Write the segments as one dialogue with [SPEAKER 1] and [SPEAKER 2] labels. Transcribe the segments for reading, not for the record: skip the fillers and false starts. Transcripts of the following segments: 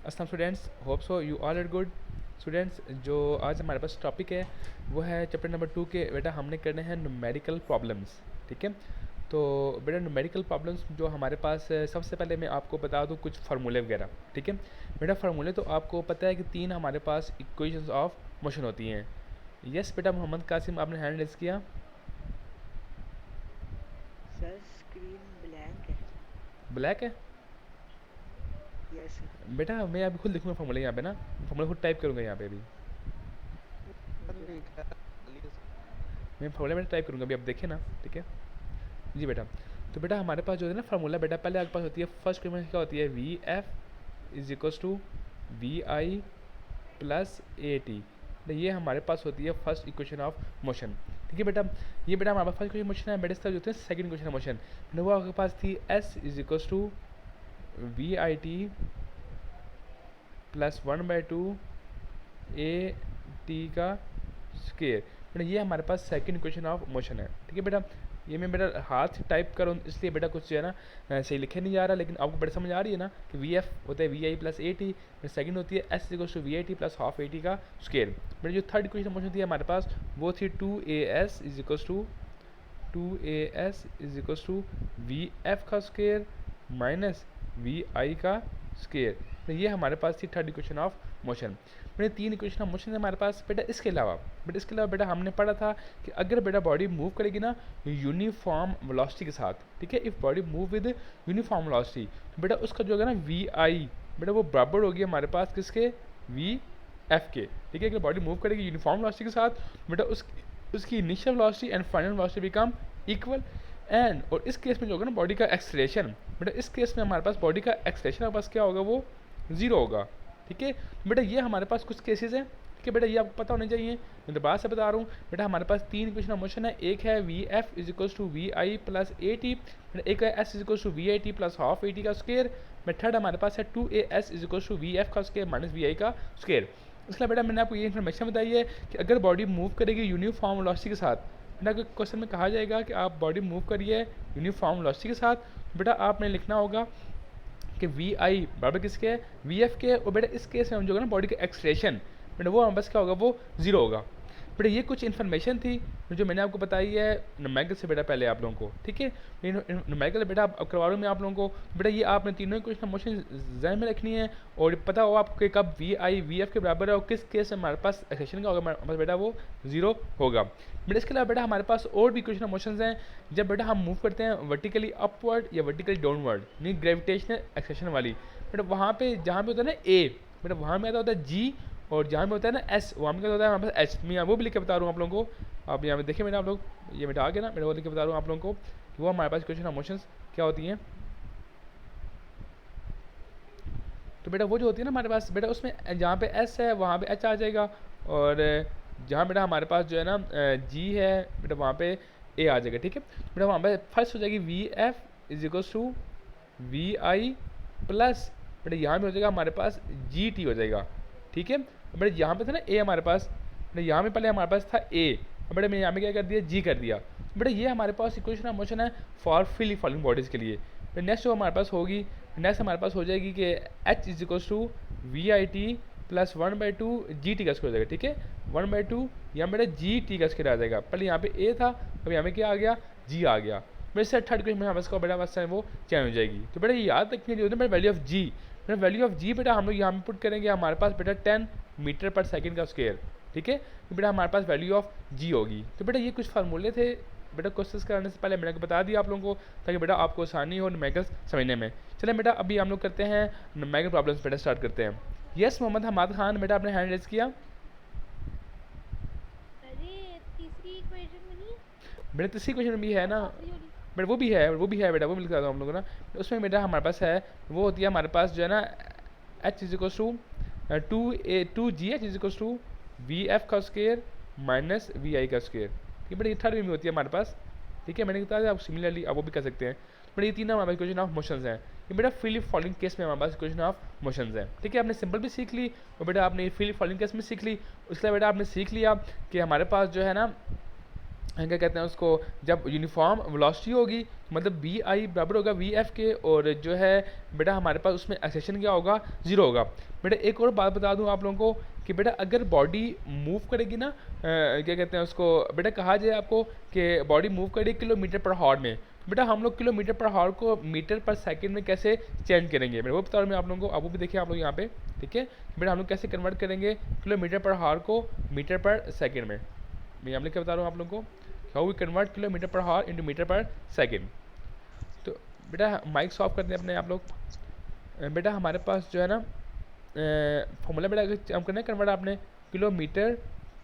[SPEAKER 1] अस्सलाम students, hope so you all are good. Students, जो आज हमारे पास टॉपिक है वो है चैप्टर नंबर 2 के। बेटा हमने करने हैं न्यूमेरिकल प्रॉब्लम्स। ठीक है, तो बेटा न्यूमेरिकल प्रॉब्लम्स जो हमारे पास है, सबसे पहले मैं आपको बता दूं कुछ फार्मूले वगैरह। ठीक है बेटा, फार्मूले तो आपको पता है कि 3 हमारे पास इक्वेशंस ऑफ मोशन होती हैं। यस बेटा, मोहम्मद कासिम आपने हैंड रेज किया।
[SPEAKER 2] सर स्क्रीन ब्लैंक है।
[SPEAKER 1] ब्लैक है
[SPEAKER 2] यस सर।
[SPEAKER 1] बेटा, मैं अभी खुद लिखूँगा फार्मूले यहाँ पे ना, फार्मूला खुद टाइप करूँगा यहाँ पे अभी। मैं फार्मूला में टाइप करूँगा अभी, आप देखें ना। ठीक है जी बेटा, तो बेटा हमारे पास जो है ना फार्मूला, बेटा पहले आपके पास होती है फर्स्ट इक्वेशन क्या होती है, v f is equals to we I plus A t. ये हमारे पास होती है फर्स्ट इक्वेशन ऑफ मोशन। ठीक है बेटा, ये बेटा हमारे पास फर्स्ट इक्वेशन मोशन है। बेटा इसका जो होता है सेकंड इक्वेशन मोशन, बेटा वो आपके पास थी s is equals to we I T plus 1/2 a T का स्केयर। बेटा ये हमारे पास सेकंड इक्वेशन ऑफ मोशन है। ठीक है बेटा, ये मैं बेटा हाथ से टाइप करूँ इसलिए बेटा कुछ जो है ना सही लिखे नहीं जा रहा, लेकिन आपको बेटा समझ आ रही है ना कि वी एफ होता है वी आई प्लस ए टी, सेकेंड होती है s equals to we I T plus half A T का स्केयर। बेटा जो थर्ड इक्वेशन मोशन थी हमारे पास वो थी 2as is equals to v f का स्केयर माइनस वी आई का स्केयर। तो ये हमारे पास थी थर्ड इक्वेशन ऑफ मोशन। बेटा 3 इक्वेशन ऑफ मोशन है हमारे पास। बेटा इसके अलावा बेटा हमने पढ़ा था कि अगर बेटा बॉडी मूव करेगी ना यूनिफॉर्म वेलोसिटी के साथ, ठीक है, if body move with uniform velocity, तो बेटा उसका जो है ना वी आई बेटा वो बराबर होगी हमारे पास किसके, वी एफ के। ठीक है, अगर बॉडी मूव करेगी यूनिफॉर्म वेलोसिटी के साथ, बेटा उसकी initial velocity and final velocity become equal. And और इस केस में जो होगा ना बॉडी का एक्सलेरेशन, बेटा इस केस में हमारे पास बॉडी का एक्सलेरेशन हमारे पास क्या होगा, वो ज़ीरो होगा। ठीक है बेटा, ये हमारे पास कुछ केसेस हैं। ठीक है बेटा, ये आपको पता होने चाहिए, मैं दोबारा से बता रहा हूँ। बेटा हमारे पास 3 इक्वेशन ऑफ मोशन है, एक है v f is equals to we I plus A t, एक है s is equals to we I T plus half A T का स्केयर। थर्ड हमारे पास है 2as is equals to v f का स्केयर माइनस वी आई का square. इसलिए बेटा मैंने आपको ये इन्फॉर्मेशन बताई है कि अगर बॉडी मूव करेगी यूनिफॉर्म वेलोसिटी के साथ, बेटा अगर क्वेश्चन में कहा जाएगा कि आप बॉडी मूव करिए यूनिफॉर्म वेलोसिटी के साथ, तो बेटा आपने लिखना होगा कि वी आई बराबर किसके है, वी एफ के। और बेटा इस केस में हम जो है ना बॉडी का एक्सलेरेशन, बेटा वो बस क्या होगा, वो जीरो होगा। बेटा ये कुछ इन्फॉर्मेशन थी जो मैंने आपको बताई है न्यूमेरिकल से बेटा पहले आप लोगों को। ठीक है, न्यूमेरिकल बेटा अब करवा रहा हूँ मैं आप लोगों को। बेटा ये आपने तीनों क्वेश्चन मोशन जहन में रखनी है और पता हो आपको कि कब वी आई वी एफ के बराबर है और किस केस में हमारे पास एक्सलेरेशन का होगा, हमारे पास बेटा वो जीरो होगा। बेटा इसके अलावा बेटा हमारे पास और भी क्वेश्चन मोशंस हैं जब बेटा हम मूव करते हैं वर्टिकली अपवर्ड या वर्टिकली डाउनवर्ड, नहीं ग्रेविटेशनल एक्सेशन वाली। बेटा वहाँ पे जहाँ पे होता है ना ए, बेटा वहाँ में आता होता है जी, और जहाँ में होता है ना एस वहाँ में क्या होता है हमारे पास एच। मैं वो भी लिख के बता रहा हूँ आप लोगों को। आप यहाँ पे देखें मेरा आप लोग, ये मिटा के ना मेरा वो लिख के बता रहा हूँ आप लोगों को कि वो हमारे पास क्वेश्चन मोशंस क्या होती हैं। तो बेटा वो जो होती है ना हमारे पास, बेटा उसमें जहाँ पे एस है वहाँ पे एच आ जाएगा, और जहाँ बेटा हमारे पास जो है ना जी है बेटा वहाँ पे ए आ जाएगा। ठीक है, बेटा वहाँ पे फर्स्ट हो जाएगी v f is equals to we I plus बेटा यहाँ पे हो जाएगा हमारे पास जी टी हो जाएगा। ठीक है, बेटा यहाँ पे था ना ए हमारे पास, बेटा यहाँ पे पहले हमारे पास था ए, बेटा मैं यहाँ पे क्या कर दिया, जी कर दिया। बेटा ये हमारे पास इक्वेशन ऑफ मोशन है फॉर फ्री फॉलिंग बॉडीज़ के लिए। नेक्स्ट जो हमारे पास होगी, नेक्स्ट हमारे पास हो जाएगी कि h is equals to we I T plus 1/2 G T का स्क्वायर हो जाएगा। ठीक है, 1/2 यहाँ बेटा जी टी का स्क्वायर आ जाएगा। पहले यहाँ पे ए था, अब यहाँ पे क्या आ गया, जी आ गया। मेरे से थर्ड क्वेश्चन में बस का बेटा बस है वो चेंज हो जाएगी। तो बेटा ये याद रखने जो होता है वैल्यू ऑफ जी, बेटा वैल्यू ऑफ जी बेटा हम लोग यहाँ पे पुट करेंगे हमारे पास बेटा 10 मीटर पर सेकेंड का स्क्वायर। ठीक है, तो बेटा हमारे पास वैल्यू ऑफ जी होगी। तो बेटा ये कुछ फार्मूले थे बेटा क्वेश्चन कराने से पहले मैंने बता दिया आप लोगों को, ताकि बेटा आपको आसानी हो न्यूमेरिकल्स समझने में। चले बेटा अभी हम लोग करते हैं न्यूमेरिकल प्रॉब्लम्स, बेटा स्टार्ट करते हैं। यस मोहम्मद हमाद खान, बेटा आपने हैंड रेज किया।
[SPEAKER 3] अरे तीसरी इक्वेशन में नहीं
[SPEAKER 1] बेटा तीसरी क्वेश्चन में भी है ना,
[SPEAKER 3] आखिरी वाली।
[SPEAKER 1] बेटा वो भी है बेटा, वो भी लिखा था हम लोगों ने। उसमें बेटा हमारे पास है, वो होती है हमारे पास जो है ना h is equals to 2g h is equals to v f का स्क्वायर माइनस वी आई का स्क्वायर। ठीक है बेटा, ये थर्ड में होती है हमारे पास। ठीक है, मैंने बताया था आप सिमिलरली आप वो भी कर सकते हैं। बट ये तीन हमारे पास इक्वेशन ऑफ मोशंस हैं। ये बेटा फ्री फॉलिंग केस में हमारे पास इक्वेशन ऑफ मोशंस हैं। ठीक है, आपने सिंपल भी सीख ली और बेटा आपने फ्री फॉलिंग केस में सीख ली। उसके बाद बेटा आपने सीख लिया कि हमारे पास जो है ना क्या कहते हैं उसको, जब यूनिफॉर्म वेलोसिटी होगी मतलब वी आई बराबर होगा वी एफ के, और जो है बेटा हमारे पास उसमें एक्सेशन क्या होगा, जीरो होगा। बेटा एक और बात बता दूं आप लोगों को कि बेटा अगर बॉडी मूव करेगी ना क्या कहते हैं उसको, बेटा कहा जाए आपको कि बॉडी मूव करेगी किलोमीटर पर हावर में, बेटा हम लोग किलोमीटर पर हावर को मीटर पर सेकंड में कैसे चेंज करेंगे, मैं वो बता रहा हूँ मैं आप लोगों को, आप वो भी देखिए आप लोग यहाँ पे, ठीक है। बेटा हम लोग कैसे कन्वर्ट करेंगे किलोमीटर पर हावर को मीटर पर सेकंड में, मैं यहाँ पे क्या बता रहा हूँ आप लोगों को, हाउ वी कन्वर्ट किलोमीटर पर हावर इनटू मीटर पर सेकंड। तो बेटा माइक ऑफ करते हैं अपने आप लोग। बेटा हमारे पास जो है ना फॉर्मूला बेटा अगर हम करना है कन्वर्ट आपने किलोमीटर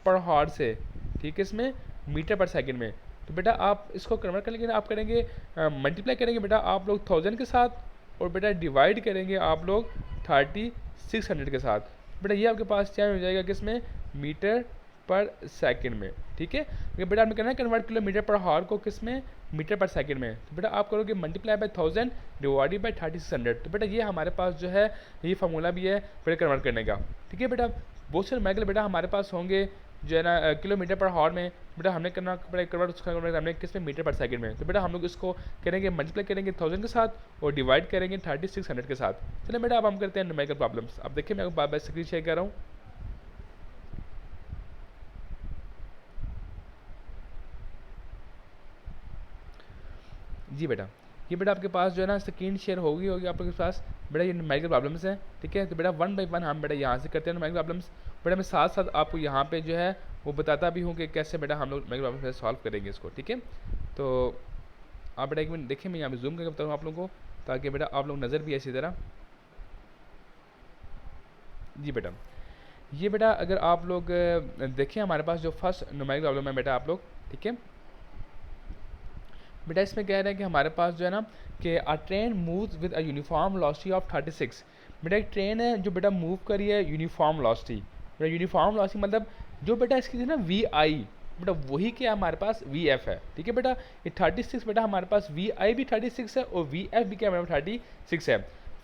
[SPEAKER 1] पर हावर से, ठीक है, इसमें मीटर पर सेकंड में, तो बेटा आप इसको कन्वर्ट करेंगे ना, आप करेंगे मल्टीप्लाई करेंगे बेटा आप लोग 1000 के साथ, और बेटा डिवाइड करेंगे आप लोग 3600 के साथ। बेटा ये आपके पास क्या हो जाएगा किसमें, मीटर पर सेकंड में, ठीक है। अगर बेटा आपने करना है कन्वर्ट किलोमीटर पर हावर को किस में, मीटर पर सेकंड में, तो बेटा आप करोगे मल्टीप्लाई बाय 1000 डिवाइडेड बाय 3600, तो बेटा ये हमारे पास जो है ये फार्मूला भी है बेटा कन्वर्ट करने का, ठीक है। बेटा बहुत सारे मैगल बेटा हमारे पास होंगे जो है ना किलोमीटर पर हावर में, बेटा हमने करना बेटा कन्वर्ट उसका कन्वर्ट हमने किस में, मीटर पर सेकंड में, तो बेटा हम लोग इसको करेंगे मल्टीप्लाई करेंगे 1000 के साथ और डिवाइड करेंगे 3600 के साथ। चलिए बेटा अब हम करते हैं न्यूमेरिकल प्रॉब्लम्स। अब देखिए मैं बार बार स्क्रीन शेयर कर रहा हूँ। जी बेटा ये बेटा आपके पास जो है ना स्क्रीन शेयर होगी आप लोगों के पास, बेटा ये न्यूमेरिकल प्रॉब्लम्स हैं, ठीक है। तो बेटा वन बाई वन हम बेटा यहाँ से करते हैं न्यूमेरिकल प्रॉब्लम्स। बेटा मैं साथ साथ आपको यहाँ पे जो है वो बताता भी हूँ कि कैसे बेटा हम लोग न्यूमेरिकल प्रॉब्लम्स सॉल्व करेंगे इसको, ठीक है। तो आप बेटा एक मिनट देखिए मैं यहाँ पे जूम करके बताऊँ आप लोगों को, ताकि बेटा आप लोग नज़र भी ऐसी तरह। जी बेटा ये बेटा अगर आप लोग देखें हमारे पास जो फर्स्ट न्यूमेरिकल प्रॉब्लम है बेटा आप लोग, ठीक है। बेटा इसमें कह रहे हैं कि हमारे पास जो है ना कि अ train moves with a uniform velocity of 36। बेटा एक ट्रेन है जो बेटा मूव करी है यूनिफॉर्म वेलोसिटी, बेटा यूनिफॉर्म वेलोसिटी मतलब जो बेटा इसकी थी ना वी आई, बेटा वही क्या हमारे पास वी एफ है, ठीक है। बेटा ये 36 बेटा हमारे पास वी आई भी 36 है और वी एफ भी क्या हमारे पास 36 है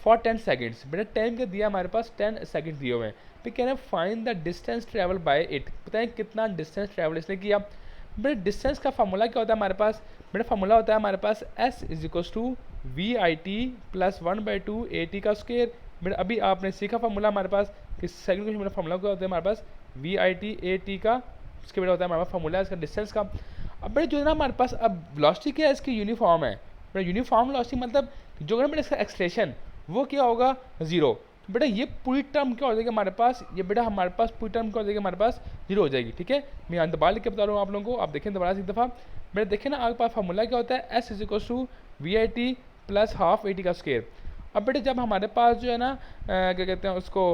[SPEAKER 1] फॉर 10 सेकेंड्स। बेटा टाइम का दिया हमारे पास 10 सेकेंड दिए हुए हैं, फिर कह रहे हैं find the distance travel by it, पता है कितना डिस्टेंस ट्रेवल इसने किया। बेटा डिस्टेंस का फार्मूला क्या होता है हमारे पास, बेटा फार्मूला होता है हमारे पास s is equals to we I T plus 1/2 a T का स्क्वायर। बेटा अभी आपने सीखा फार्मूला हमारे पास कि सेकंड क्वेश्चन मेरा फार्मूला क्या होता है हमारे पास V I T A T का, उसके बेटा होता है हमारे पास फार्मूला इसका डिस्टेंस का। अब बेटा जो है ना हमारे पास अब वेलोसिटी क्या है इसकी यूनिफॉर्म है, बेटा यूनिफॉर्म वेलोसिटी मतलब जो है ना बेटा इसका एक्सलेशन वो क्या होगा जीरो। बेटा ये पूरी टर्म क्या हो जाएगी हमारे पास, ये बेटा हमारे पास पूरी टर्म क्या हो जाएगी हमारे पास जीरो हो जाएगी, ठीक है। मैं यहाँ दोबारा लिख के बता रहा हूँ आप लोगों को, आप देखें दोबारा से एक दफ़ा। बेटा देखें ना आपके पास फार्मूला क्या होता है s is equal to we I T plus half A T का स्क्वायर। अब बेटे जब हमारे पास जो है ना क्या कहते हैं उसको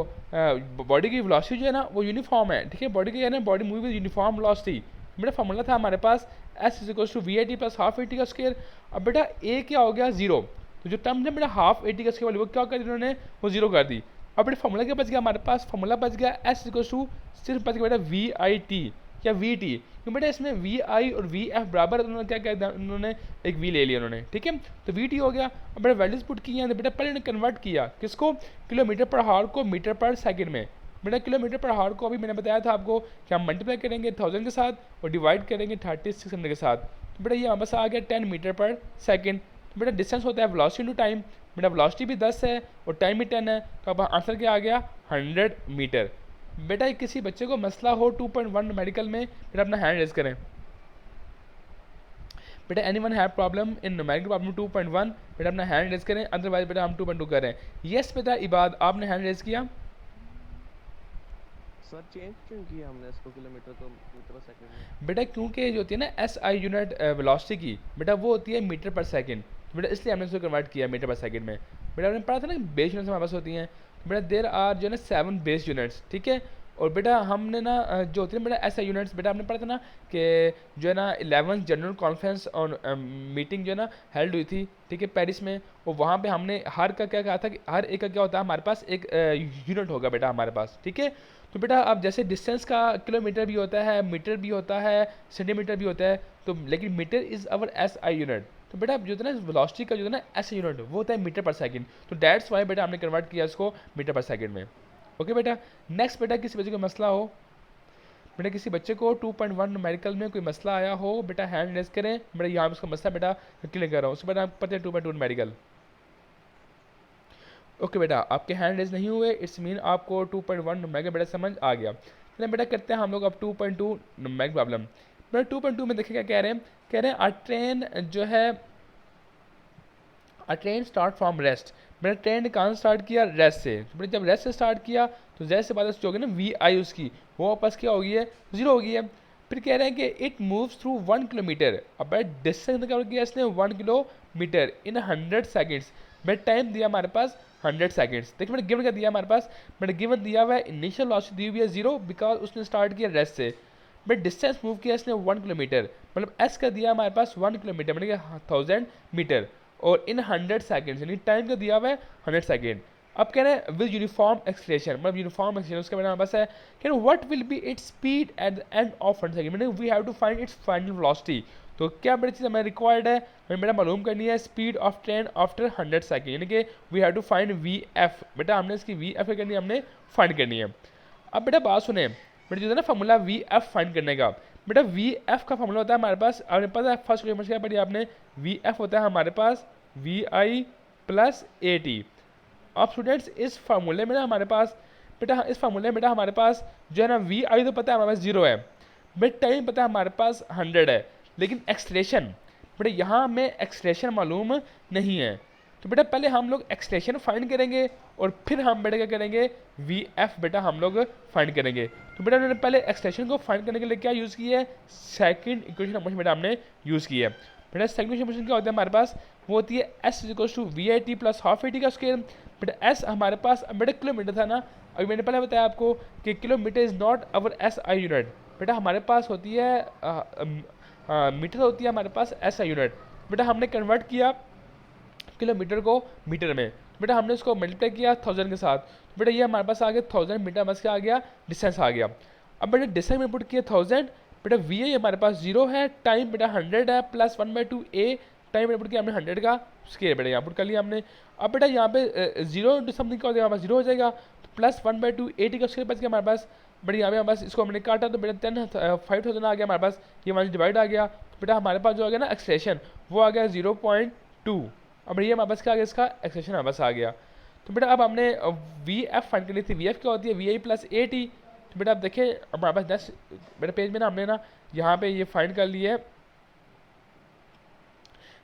[SPEAKER 1] बॉडी की वेलोसिटी जो है ना वो यूनिफॉर्म है, ठीक है। बॉडी की है ना body move with uniform velocity, बेटा फार्मूला था हमारे पास S is equal to we I T plus half A T का स्क्वायर। अब बेटा ए क्या हो गया जीरो, तो जो टर्म है बेटा हाफ ए टी का स्क्वायर वाली वो क्या कर दी उन्होंने, वो जीरो कर दी। अब बेटा फार्मूला क्या बच गया हमारे पास, फार्मूला बच गया एस इक्वल टू सिर्फ बच गया बेटा वी आई टी या वी टी, क्योंकि बेटा इसमें वी आई और वी एफ बराबर है, उन्होंने क्या किया उन्होंने एक वी ले लिया उन्होंने, ठीक है। तो वी टी हो गया। अब बेटा वैल्यूज पुट की हैं तो बेटा पहले उन्होंने कन्वर्ट किया किसको, किलोमीटर पर हावर को मीटर पर सेकंड में। बेटा किलोमीटर पर हावर को अभी मैंने बताया था आपको कि हम मल्टीप्लाई करेंगे 1000 के साथ और डिवाइड करेंगे 3600 के साथ, तो बेटा ये वापस आ गया 10 मीटर पर सेकेंड। तो बेटा डिस्टेंस होता है वेलोसिटी इनटू टाइम, बेटा वेलोसिटी भी 10 है और टाइम भी 10 है, तो अब आंसर क्या आ गया 100 मीटर। बेटा किसी बच्चे को मसला हो 2.1 मेडिकल में बेटा अपना हैंड रेज करें। बेटा anyone have problem in numerical problem 2.1 बेटा अपना हैंड रेज करें, अदरवाइज बेटा हम 2.2 कर रहे हैं। यस बेटा इबाद आपने हैंड रेज किया।
[SPEAKER 4] सर चेंज क्यों किया हमने इसको किलोमीटर को मीटर पर सेकंड में?
[SPEAKER 1] बेटा क्योंकि जो होती है ना एस आई यूनिट वेलोसिटी की बेटा वो होती है मीटर पर सेकंड, बेटा इसलिए हमने इसको कन्वर्ट किया मीटर पर सेकंड में। बेटा आपने पढ़ा था ना बेस यूनिट्स हमारे पास होती हैं, बेटा देर आर जो है ना 7 बेस यूनिट्स, ठीक है। और बेटा हमने ना जो होती है बेटा एस आई यूनिट्स बेटा आपने पढ़ा था ना कि जो है ना 11th जनरल कॉन्फ्रेंस और मीटिंग जो है ना हेल्ड हुई थी, ठीक है, पेरिस में। और वहाँ पे हमने हर का क्या कहा था कि हर एक का क्या होता है हमारे पास एक यूनिट होगा बेटा हमारे पास, ठीक है। तो बेटा अब जैसे डिस्टेंस का किलोमीटर भी होता है, मीटर भी होता है, सेंटीमीटर भी होता है, तो लेकिन metre is our S I unit. तो बेटा जो होता है ना वेलोसिटी का जो है ना एस आई यूनिट वो होता है मीटर पर सेकंड, तो दैट्स वाई बेटा हमने कन्वर्ट किया इसको मीटर पर सेकंड में। ओके बेटा नेक्स्ट बेटा किसी बच्चे को मसला हो बेटा किसी बच्चे को 2.1 न्यूमेरिकल में कोई मसला आया हो, बेटा हैंड रेज करें। बेटा यहाँ उसका मसला बेटा क्लियर कर रहा हूँ, उसके बाद आप पता है 2.2 न्यूमेरिकल। ओके बेटा, आपके हैंड रेज नहीं हुए, इट्स मीन आपको 2.1 न्यूमेरिकल बेटा समझ आ गया। चलिए बेटा करते हैं हम लोग अब 2.2 न्यूमेरिकल प्रॉब्लम। बेटा 2.2 में देखिए क्या कह रहे हैं, कह रहे हैं अ ट्रेन जो है, अ ट्रेन स्टार्ट फ्रॉम रेस्ट। मैंने ट्रेन कहाँ से स्टार्ट किया, रेस्ट से। तो मैंने जब रेस्ट से स्टार्ट किया तो रेस्ट से बाद जो होगी ना वी आई उसकी वो वापस क्या होगी है, जीरो होगी है। फिर कह रहे हैं कि इट मूव्स थ्रू 1 किलोमीटर। अब भाई डिस्टेंस कवर किया इसने 1 किलोमीटर इन 100 सेकेंड्स। मैंने टाइम दिया हमारे पास 100 सेकेंड्स। देखिए मैंने गिवन क्या दिया हमारे पास, मैंने गिवन दिया हुआ है इनिशियल वेलोसिटी दी हुई है 0 बिकॉज उसने स्टार्ट किया रेस्ट से। मैं डिस्टेंस मूव किया इसने 1 किलोमीटर, मतलब एस का दिया हमारे पास 1 किलोमीटर मैंने 1000 मीटर, और इन 100 सेकेंड्स यानी टाइम का दिया हुआ है 100 सेकेंड। अब कह रहे हैं विद यूनिफॉर्म एक्सलेशन, मतलब यूनिफॉर्म एक्सलेशन उसके बाद हमारे पास है कह रहे what will be its speed at the end of 100 second, मैंने we have to find its final velocity. तो क्या बड़ी चीज़ हमें रिक्वायर्ड है, हमें बेटा मालूम करनी है speed of train after 100 second, यानी कि we have to find v f. बेटा हमने इसकी वी एफ करनी है, हमने फाइंड करनी है। अब बेटा बात सुने, बेटा जो है ना फार्मूला वी एफ फाइंड करने का, बेटा वी एफ का फार्मूला होता है हमारे पास, आपने पता है फर्स्ट क्वेश्चन क्या पढ़ी आपने, वी एफ होता है हमारे पास वी आई प्लस ए टी। अब स्टूडेंट्स इस फार्मूले में ना हमारे पास बेटा, इस फार्मूले में बेटा हमारे पास जो है ना वी आई तो पता है हमारे पास 0 है, बेटा टाइम पता है हमारे पास 100 है, लेकिन एक्सलेशन बेटा यहाँ हमें एक्सलेशन मालूम नहीं है। तो बेटा पहले हम लोग एक्सलेशन फाइंड करेंगे और फिर हम बेटा क्या करेंगे, वी एफ बेटा हम लोग फाइंड करेंगे। तो बेटा हमने पहले एक्सलेशन को फाइंड करने के लिए क्या यूज़ किया है, सेकंड इक्वेशन मोशन बेटा हमने यूज़ किया है। बेटा सेकंड इक्वेशन मोशन क्या होता है हमारे पास, वो होती है s equal to we I T plus half A T का स्क्वायर। बेटा एस हमारे पास बेटा किलोमीटर था ना, अभी मैंने पहले बताया आपको कि kilometre is not our S I unit. बेटा हमारे पास होती है मीटर होती है हमारे पास एस आई यूनिट। बेटा हमने कन्वर्ट किया किलोमीटर को मीटर में, बेटा हमने उसको मल्टीप्लाई किया 1000 के साथ। बेटा ये हमारे पास आ गया 1000 मीटर, बस क्या आ गया, डिस्टेंस आ गया। अब बेटा डिस्टेंस में पुट किया 1000, बेटा वी आई हमारे पास 0 है, टाइम बेटा 100 है, प्लस 1/2 ए टाइम में पुट किया हमने 100 का स्केयर बेटा यहाँ पुट कर लिया हमने। अब बेटा यहाँ पे 0 इंटू समथिंग का हो जाएगा हमारे पास 0 हो जाएगा, तो प्लस 1/2 ए टी का स्केयर बच गया हमारे पास। बेटा यहाँ पे हमारे पास इसको हमने काटा तो बेटा 5000 आ गया हमारे पास, ये हमारे डिवाइड आ गया। तो बेटा हमारे पास जो आ गया ना एक्सलेशन वो आ गया 0.2। अब ये हमारे पास क्या आ गया, इसका एक्सलेशन हमारे पास आ गया। तो बेटा अब हमने वी एफ फाइंड करनी थी, वी एफ क्या होती है, वी आई प्लस ए टी। तो बेटा अब देखिए हमारे पास 10 बेटा पेज में ना हमने ना यहाँ पे ये फाइंड कर लिया है,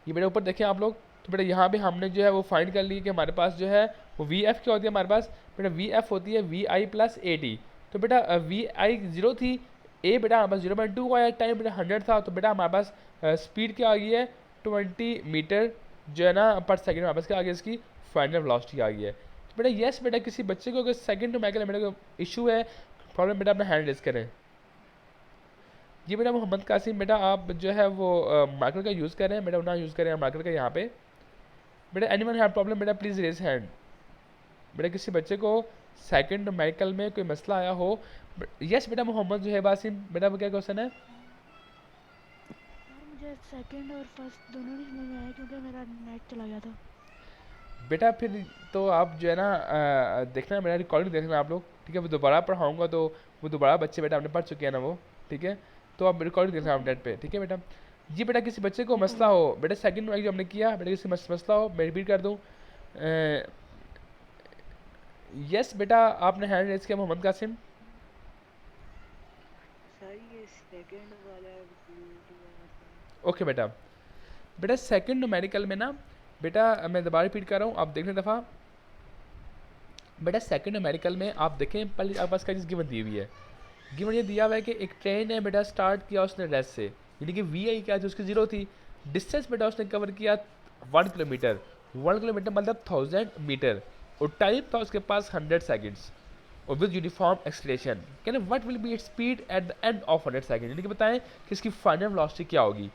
[SPEAKER 1] ये बेटा ऊपर देखें आप लोग। तो बेटा यहाँ पे हमने जो है वो फाइंड कर लिया कि हमारे पास जो है वो वी एफ क्या होती है हमारे पास, बेटा वी एफ होती है वी आई प्लस ए टी। तो बेटा वी आई 0 थी, ए बेटा हमारे पास 0.2 आया, टाइम बेटा 100 था, तो बेटा हमारे पास स्पीड क्या आ गई है 20 मीटर जो है ना पर सेकंड, हमारे पास क्या आ गया, इसकी फाइनल वेलोसिटी आ गई है। तो बेटा यस बेटा किसी बच्चे को अगर सेकंड टोमेकल बेटा को इशू है, प्रॉब्लम बेटा अपना हैंड रेज करें। जी बेटा मोहम्मद कासिम, बेटा आप जो है वो मार्कर का यूज़ कर रहे हैं, बेटा ना यूज़ करें मार्कर का यहाँ पे। बेटा एनीवन हैव प्रॉब्लम बेटा प्लीज़ रेज हैंड। बेटा किसी बच्चे को सेकंड मेडिकल में कोई मसला आया हो, यस बेटा मोहम्मद जो है बासिम, बेटा वो क्या क्वेश्चन है,
[SPEAKER 3] मुझे सेकंड और फर्स्ट दोनों नहीं समझ में आया क्योंकि मेरा नेट चला गया था।
[SPEAKER 1] बेटा फिर तो आप जो है ना देखना मेरा रिकॉर्डिंग देखना आप लोग, ठीक है, वो दोबारा पढ़ाऊँगा तो वो दोबारा बच्चे बेटा आपने पढ़ चुके हैं ना वो, ठीक है, तो आप रिकॉर्डिंग देखना आप नेट पे, ठीक है बेटा। जी बेटा किसी बच्चे को मसला हो, बेटा सेकंड जो हमने किया, बेटा किसी मसला हो मैं रिपीट कर दूँ, यस बेटा आपने हैंड रेज किया मोहम्मद कासिम।
[SPEAKER 2] सर ये सेकंड वाला
[SPEAKER 1] ओके बेटा, बेटा सेकंड न्यूमेरिकल में ना बेटा मैं दोबारा रिपीट कर रहा हूँ, आप देखने दफ़ा। बेटा सेकंड न्यूमेरिकल में आप देखें पहले आपके पास क्या चीज़ गिवन दी हुई है, गिवन ये दिया हुआ है कि एक ट्रेन है बेटा स्टार्ट किया उसने रेस्ट से, यानी कि वी आई क्या थी उसकी 0 थी, डिस्टेंस बेटा उसने कवर किया 1 किलोमीटर, 1 किलोमीटर मतलब 1000 मीटर, और टाइम था उसके पास 100 सेकेंड्स, और विद यूनिफॉर्म एक्सलेशन कहते हैं what will be its speed at the end of 100 second, यानी कि बताएं कि इसकी फाइनल वेलोसिटी क्या होगी।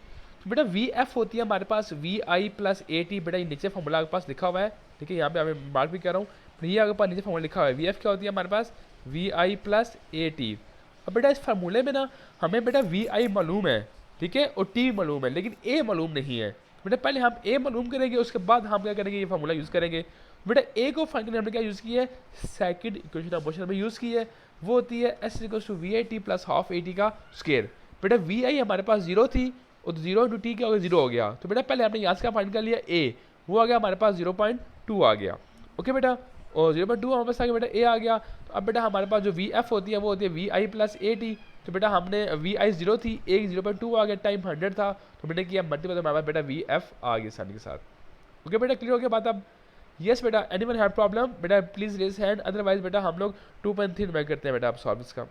[SPEAKER 1] तो बेटा वी एफ होती है हमारे पास वी आई प्लस ए टी, बेटा ये नीचे फॉर्मूला आपके पास लिखा हुआ है, ठीक है, यहाँ पे हमें मार्क भी कर रहा हूँ, ये आपके पास नीचे फॉर्मूला लिखा हुआ है, वी एफ क्या होती है हमारे पास वी आई प्लस ए टी। अब बेटा इस फार्मूले में ना हमें बेटा वी आई मालूम है, ठीक है, और टी मालूम है, लेकिन ए मालूम नहीं है। बेटा पहले हम ए मालूम करेंगे, उसके बाद हम क्या करेंगे, ये फार्मूला यूज़ करेंगे। बेटा ए को फाइंड करने हमने क्या यूज़ की है, सेकंड इक्वेशन ऑफ मोशन में यूज़ की है, वो होती है s equals to we I T plus half A T का स्क्वायर। बेटा वी आई हमारे पास जीरो थी और जीरो इंटू टी क्या हो गया, जीरो हो गया। तो बेटा पहले हमने यहाँ से क्या फाइंड कर लिया, ए, वो आ गया हमारे पास 0.2 आ गया। ओके बेटा, और 0.2 हमारे पास आ गया बेटा, ए आ गया। तो अब बेटा हमारे पास जो वी एफ होती है वो होती है वी आई प्लस ए टी। तो बेटा हमने वी आई 0 थी, ए 0.2 आ गया, टाइम 100 था, तो मैंने किया मल्टीपल, तो हमारे पास बेटा वी एफ आ गया आसानी के साथ। ओके बेटा, क्लियर हो गया बात अब। यस बेटा, एनीवन हैव प्रॉब्लम बेटा प्लीज रेज हैंड, अदरवाइज बेटा हम लोग 2.3 में करते हैं बेटा आप सॉल्व इसका।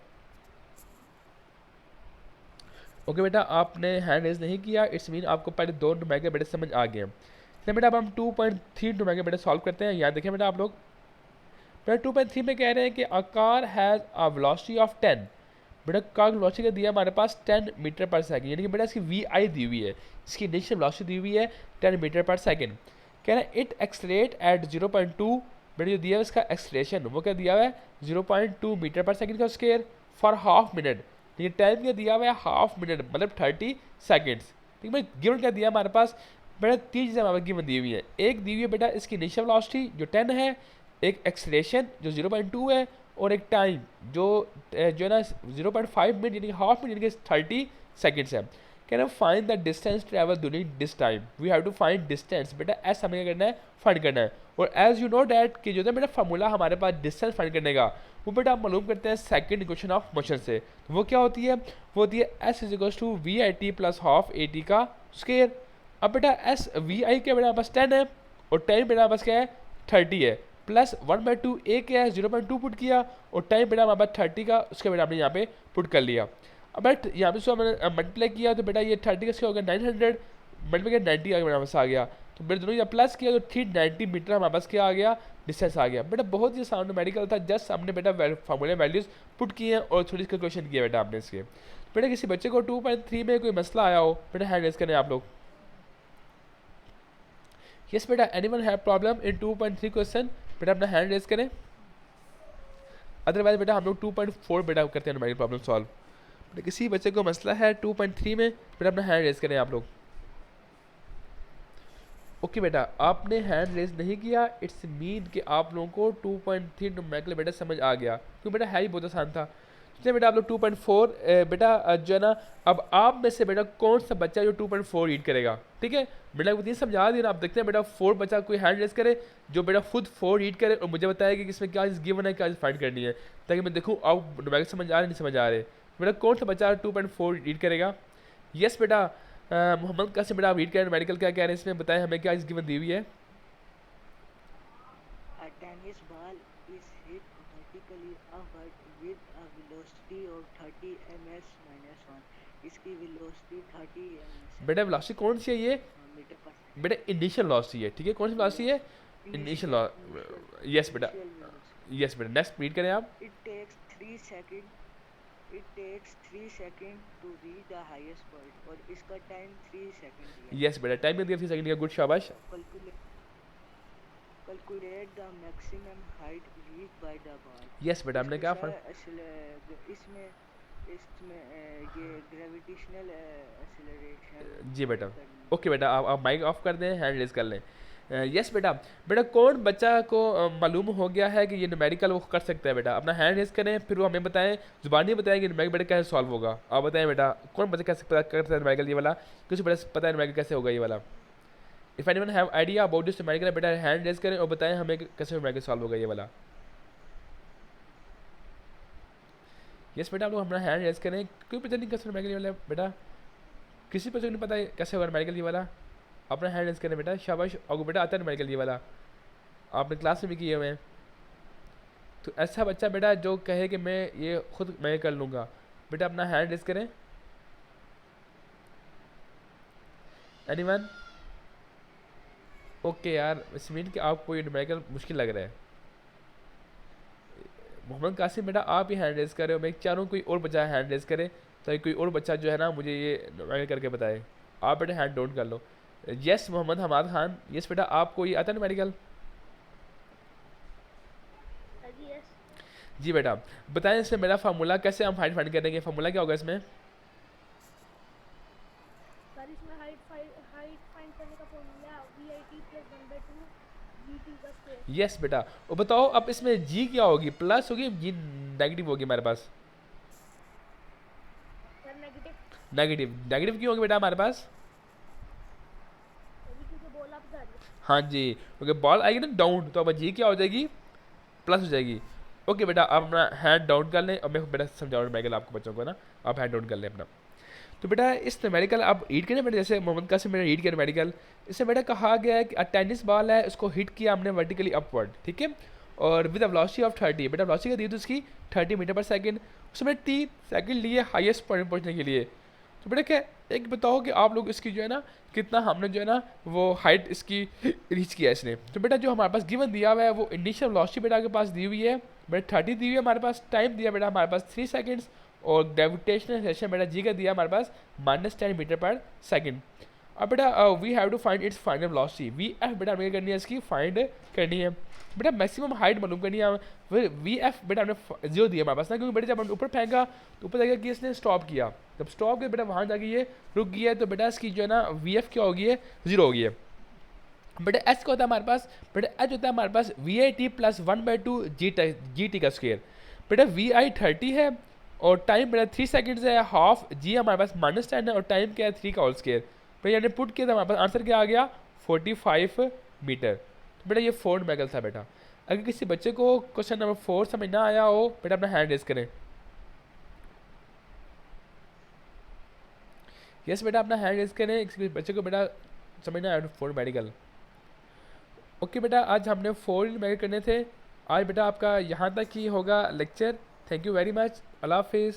[SPEAKER 1] ओके बेटा, आपने हैंड रेज नहीं किया, इट्स मीन आपको पहले दो न्यूमेरिकल बेटा समझ आ गए। तो बेटा अब हम 2.3 न्यूमेरिकल बेटा सॉल्व करते हैं। यहाँ देखें बेटा आप लोग, बेटा 2.3 में कह रहे हैं कि a car has a velocity of 10। बेटा कार की वेलोसिटी का दिया हमारे पास 10 मीटर पर सेकंड, यानी कि बेटा इसकी वी आई दी हुई है, इसकी इनिशियल वेलोसिटी दी हुई है 10 मीटर पर सेकंड। कह रहे हैं इट एक्सलेट एट 0.2, बेटा जो दिया है इसका एक्सलेशन वो क्या दिया हुआ है 0.2 मीटर पर सेकंड का स्क्वायर फॉर हाफ मिनट, लेकिन टाइम क्या दिया हुआ है हाफ मिनट मतलब 30 सेकेंड्स। ठीक है, गिवन क्या दिया हमारे पास, बेटा तीन चीज़ें हमारे गिवन दी हुई है, एक दी हुई है बेटा इसकी इनिशियल वेलोसिटी जो 10 है, एक एक्सलेशन जो 0.2 है, और एक टाइम जो है ना 0.5 मिनट यानी हाफ मिनट यानी कि 30 सेकेंड्स है। कैन हम find the distance travel during this time, we have to find distance. बेटा एस हमें क्या करना है, फाइंड करना है। और एज यू नो डैट कि जो है बेटा फार्मूला हमारे पास डिस्टेंस फाइंड करने का, वो बेटा हम मालूम करते हैं सेकंड इक्वेशन ऑफ मोशन से। तो वो क्या होती है, वो होती है s is equals to we I T plus half A T का स्क्वायर। अब बेटा एस वी आई क्या बेटा पास 10 है और टाइम बेटा पास क्या है 30 है, प्लस 1/2 ए क्या है 0.2 पुट किया, और टाइम बेटा हमारे पास 30 का उसके बेटा हमने यहाँ पे पुट कर लिया। अब बेटा यहाँ पे उसको हमने मल्टीप्लाई किया, तो बेटा ये 30 का क्या हो गया 900, मल्टीप्लाई किया 90 हमारे पास आ गया, तो बेटा दोनों यहाँ प्लस किया तो 390 मीटर हमारे पास क्या आ गया, डिस्टेंस आ गया। बेटा बहुत ही आसान मेडिकल था, जस्ट हमने बेटा फार्मूले वैल्यूज पुट किए हैं और थोड़ी कैलकुलेशन किया बेटा आपने इसके। बेटा किसी बच्चे को 2.3 में कोई मसला आया हो बेटा हैंड रेज करें आप लोग। यस बेटा, anyone have problem in 2.3 question, बेटा अपना हैंड रेज करें, अदरवाइज बेटा हम लोग 2.4 बेटा करते हैं हमारी प्रॉब्लम सॉल्व। बेटा किसी बच्चे को मसला है 2.3 में, बेटा अपना हैंड रेज करें आप लोग। ओके बेटा, आपने हैंड रेज नहीं किया, इट्स मीन कि आप लोगों को 2.3 न्यूमेरिकल बेटा समझ आ गया, क्योंकि बेटा है ही बहुत आसान था। चलिए बेटा आप लोग 2.4 बेटा जो है ना, अब आप में से बेटा कौन सा बच्चा जो 2.4 रीड करेगा, ठीक है बेटा वो ये समझा दिया ना। आप देखते हैं बेटा 4 बच्चा कोई हैंड रेज करे जो बेटा खुद 4 रीड करे और मुझे बताया कि इसमें क्या चीज़ गिवन है, क्या चीज़ फाइंड करनी है, ताकि मैं देखूँ आप न्यूमेरिकल समझ आ रहे नहीं समझ आ रहे। बेटा कौन सा बच्चा 2.4 रीड करेगा। यस बेटा मोहम्मद कासिम बेटा आप रीड करें मेडिकल क्या कह रहे हैं इसमें, बताएं हमें क्या चीज़ गिवन दी हुई है।
[SPEAKER 2] A tennis ball is hit vertically upward with a velocity of 30 ms minus 1. इसकी velocity 30 ms
[SPEAKER 1] बेटा वेलोसिटी कौन सी है ये,
[SPEAKER 2] मीटर पर सेकंड।
[SPEAKER 1] बेटा इनिशियल वेलोसिटी है, ठीक है कौन सी वेलोसिटी है, इनिशियल। यस बेटा, यस बेटा नेक्स्ट रीड करें आप।
[SPEAKER 2] It takes 3 seconds. It takes 3 seconds to reach the highest point. और इसका टाइम 3 सेकंड दिया।
[SPEAKER 1] यस बेटा टाइम में दिया 3 सेकंड का, गुड शाबाश।
[SPEAKER 2] Calculate the maximum height reached by the ball.
[SPEAKER 1] Yes बेटा हमने क्या
[SPEAKER 2] इसमें ये ग्रेविटेशनल एक्सेलरेशन
[SPEAKER 1] जी बेटा। ओके बेटा आप माइक ऑफ कर दें, हैंड रेज कर लें। यस बेटा, बेटा कौन बच्चा को मालूम हो गया है कि ये न्यूमेरिकल वो कर सकता है, बेटा अपना हैंड रेज करें, फिर वो हमें बताएं, जुबानी बताएं कि न्यूमेरिकल बेटा कैसे सॉल्व होगा। आप बताएं बेटा कौन बच्चा कैसे कर सकता है न्यूमेरिकल ये वाला, कुछ बेटा पता है न्यूमेरिकल कैसे होगा ये वाला। If anyone have idea about this numerical बेटा हैंड रेज करें और बताएं हमें कैसे न्यूमेरिकल सॉल्व होगा ये वाला। यस बेटा आप लोग अपना हैंड रेज करें, कोई पता नहीं कैसे न्यूमेरिकल ये वाला बेटा, किसी बच्चे को नहीं पता है कैसे होगा न्यूमेरिकल ये वाला, अपना हैंड रेज करें बेटा शाबाश। और बेटा आता है न्यूमेरिकल ये वाला, आपने क्लास में भी किए हुए हैं। तो ऐसा बच्चा बेटा जो कहे कि मैं ये खुद मैं कर लूँगा, बेटा अपना हैंड रेज करें। एनीवन ओके यार, इस मीन कि आपको ये न्यूमेरिकल मुश्किल लग रहा है। मोहम्मद कासिम बेटा आप ही हैंड रेज कर रहे हो, मैं चाह रहा हूँ कोई और बच्चा हैंड रेज करे, ताकि कोई और बच्चा जो है ना मुझे ये न्यूमेरिकल करके बताए। आप बेटा हैंड डाउन कर लो। यस मोहम्मद हमाद खान, यस बेटा आपको ये आता है न्यूमेरिकल। जी बेटा बताएं इसमें मेरा फार्मूला कैसे हम फाइंड करेंगे, फार्मूला क्या होगा इसमें।
[SPEAKER 3] सर इसमें हाइट फाइंड करने का formula v I T plus 1/2 G T का स्क्वायर।
[SPEAKER 1] यस बेटा। और बताओ अब इसमें जी क्या होगी, प्लस होगी, जी नेगेटिव होगी हमारे पास।
[SPEAKER 3] Sir negative.
[SPEAKER 1] नेगेटिव, नेगेटिव क्यों होगी बेटा हमारे पास?
[SPEAKER 3] अभी क्योंकि बॉल आप जा रही है।
[SPEAKER 1] हाँ जी, क्योंकि बॉल आएगी ना डाउन, तो अब जी क्या हो जाएगी, प्लस हो जाएगी। ओके बेटा, अब अपना हैंड डाउन कर लें, और मैं बेटा समझाऊँ न्यूमेरिकल आपको बच्चों को ना, आप हैंड डाउन कर लें अपना। तो बेटा इस न्यूमेरिकल आप रीड करें बेटा, जैसे मोहम्मद कासिम मैंने रीड किया न्यूमेरिकल, इससे बेटा कहा गया है कि टेनिस बॉल है, उसको हिट किया हमने वर्टिकली अपवर्ड, ठीक है, और विद वेलोसिटी ऑफ 30, बेटा वेलोसिटी का दी थी उसकी 30 मीटर पर सेकंड, उसमें 3 सेकंड लिए हाईएस्ट पॉइंट पहुंचने के लिए। तो बेटा क्या एक बताओ कि आप लोग इसकी जो है ना कितना हमने जो है ना वो हाइट इसकी रीच किया इसने। तो बेटा जो हमारे पास गिवन दिया हुआ है वो इनिशियल वेलोसिटी बेटा के पास दी हुई है, बेटा 30 दी हुई है हमारे पास, टाइम दिया बेटा हमारे पास 3 सेकंड्स, और ग्रेविटेशनल एक्सेलरेशन बेटा जी का दिया हमारे पास -10 मीटर पर सेकंड। अब बेटा we have to find its final velocity, v f बेटा हमें करनी है इसकी फाइंड करनी है। बेटा मैक्सिमम हाइट मालूम करनी है, फिर वी एफ बेटा हमने 0 दिया हमारे पास ना, क्योंकि बेटा जब हमने ऊपर फेंका तो ऊपर जाकर कि इसने स्टॉप किया, जब स्टॉप किया बेटा वहाँ जाके ये रुक गया है, तो बेटा इसकी जो है ना वी एफ क्या होगी है, 0 होगी है। बेटा एस क्या होता है हमारे पास, बेटा एच होता है हमारे पास V I T plus 1/2 G T का स्क्वेयर। बेटा वी आई 30 है और टाइम बेटा 3 सेकंड्स है, हाफ जी हमारे पास -10 है और टाइम क्या है 3 का होल स्क्वेयर। बेटा हमने पुट किया था हमारे पास आंसर क्या आ गया 45 मीटर। तो बेटा ये 4 न्यूमेरिकल था बेटा। अगर किसी बच्चे को क्वेश्चन नंबर 4 समझ ना आया हो बेटा अपना हैंड रेज करें। यस बेटा अपना हैंड रेज करें, किसी बच्चे को बेटा समझ ना आया 4 न्यूमेरिकल। ओके बेटा आज हमने 4 न्यूमेरिकल करने थे। आज बेटा आपका यहाँ तक ही होगा lecture. Thank you very much, अल्लाह हाफिज़।